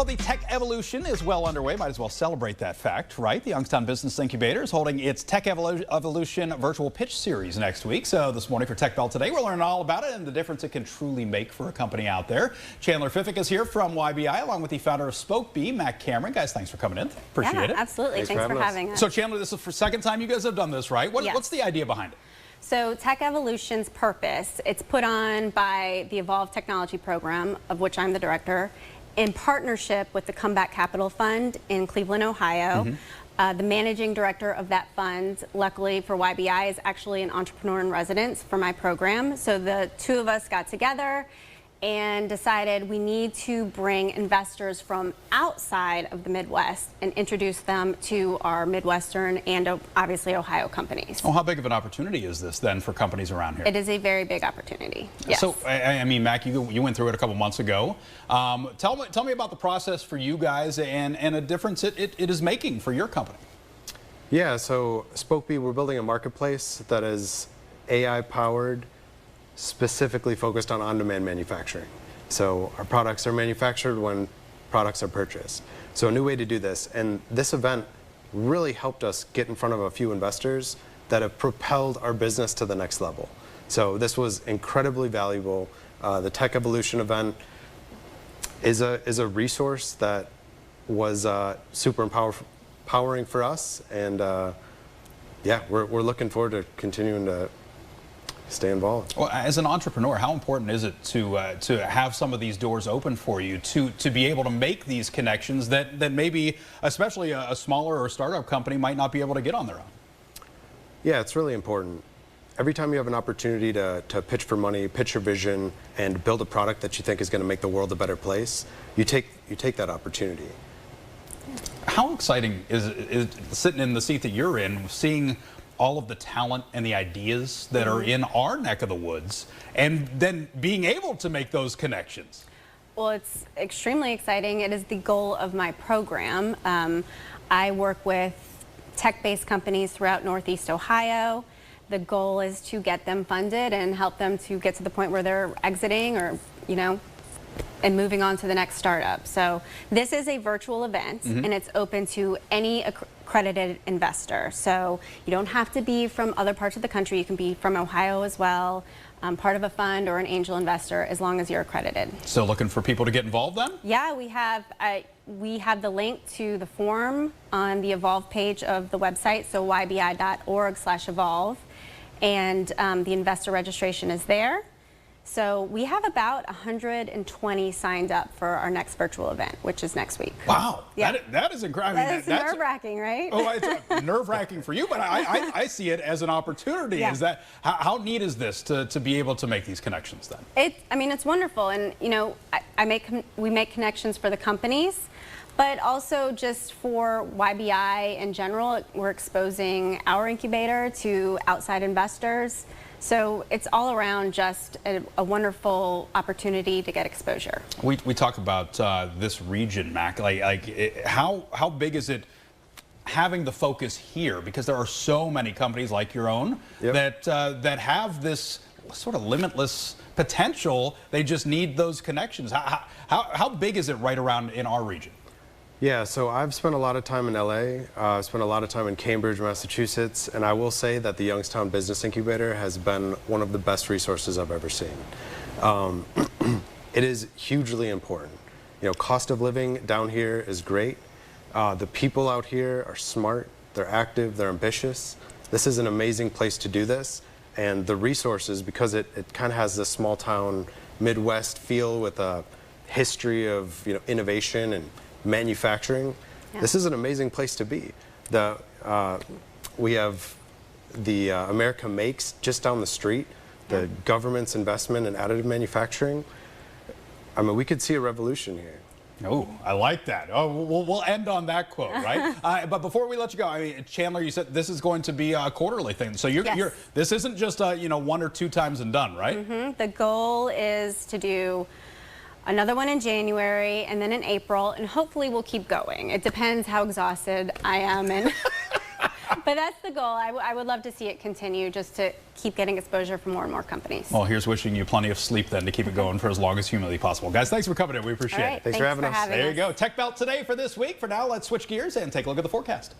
Well, the tech evolution is well underway. Might as well celebrate that fact, right? The Youngstown Business Incubator is holding its Tech Evolution virtual pitch series next week. So this morning for Tech Bell Today, we're learning all about it and the difference it can truly make for a company out there. Chandler Fiffick is here from YBI, along with the founder of SpokeBee, Matt Cameron. Guys, thanks for coming in. Appreciate it. Absolutely. Thanks for having us. So Chandler, this is the second time you guys have done this, right? Yes. What's the idea behind it? So Tech Evolution's purpose, it's put on by the Evolve Technology Program, of which I'm the director, in partnership with the Comeback Capital Fund in Cleveland, Ohio. The managing director of that fund, luckily for YBI, is actually an entrepreneur in residence for my program. So the two of us got together and decided we need to bring investors from outside of the Midwest and introduce them to our Midwestern and obviously Ohio companies. Oh, how big of an opportunity is this then for companies around here? It is a very big opportunity. Yes. So, I mean, Mac, you went through it a couple months ago. Tell me about the process for you guys and a difference it is making for your company. Yeah, so SpokeBee, we're building a marketplace that is AI-powered, specifically focused on on-demand manufacturing. So our products are manufactured when products are purchased. So a new way to do this, and this event really helped us get in front of a few investors that have propelled our business to the next level. So this was incredibly valuable. The Tech Evolution event is a resource that was super empowering for us, and yeah, we're looking forward to continuing to stay involved. Well, as an entrepreneur, how important is it to have some of these doors open for you to be able to make these connections that maybe, especially a smaller or startup company, might not be able to get on their own? Yeah, it's really important. Every time you have an opportunity to pitch for money, pitch your vision, and build a product that you think is going to make the world a better place, you take that opportunity. How exciting is sitting in the seat that you're in, seeing all of the talent and the ideas that are in our neck of the woods, and then being able to make those connections? Well, it's extremely exciting. It is the goal of my program. I work with tech-based companies throughout Northeast Ohio. The goal is to get them funded and help them to get to the point where they're exiting or, and moving on to the next startup. So this is a virtual event, and it's open to any accredited investor. So you don't have to be from other parts of the country. You can be from Ohio as well, part of a fund or an angel investor, as long as you're accredited. Still looking for people to get involved then? Yeah, we have the link to the form on the Evolve page of the website, so ybi.org/evolve, and the investor registration is there. So we have about 120 signed up for our next virtual event, which is next week. Wow, yeah. that is incredible. That's nerve-wracking, right? Oh, it's nerve-wracking for you, but I see it as an opportunity. Yeah. Is that how neat is this to be able to make these connections then? I mean, it's wonderful, and we make connections for the companies, but also just for YBI in general. We're exposing our incubator to outside investors. So it's all around just a wonderful opportunity to get exposure. We talk about this region, Mac. How big is it having the focus here? Because there are so many companies like your own that have this sort of limitless potential. They just need those connections. How big is it right around in our region? Yeah, so I've spent a lot of time in LA, I've spent a lot of time in Cambridge, Massachusetts, and I will say that the Youngstown Business Incubator has been one of the best resources I've ever seen. It is hugely important. Cost of living down here is great. The people out here are smart, they're active, they're ambitious. This is an amazing place to do this, and the resources, because it kind of has this small town Midwest feel with a history of innovation and manufacturing. Yeah. This is an amazing place to be. We have the America Makes just down the street, the government's investment in additive manufacturing. I mean, we could see a revolution here. Oh, I like that. Oh, we'll end on that quote, right? But before we let you go, I mean, Chandler, you said this is going to be a quarterly thing. So this isn't just 1 or 2 times and done, right? The goal is to do another one in January, and then in April, and hopefully we'll keep going. It depends how exhausted I am and But that's the goal. I would love to see it continue, just to keep getting exposure for more and more companies. Well, here's wishing you plenty of sleep then to keep it going for as long as humanly possible. Guys, thanks for coming in. We appreciate it. Thanks for having us. There you go. Tech Belt today for this week. For now, let's switch gears and take a look at the forecast.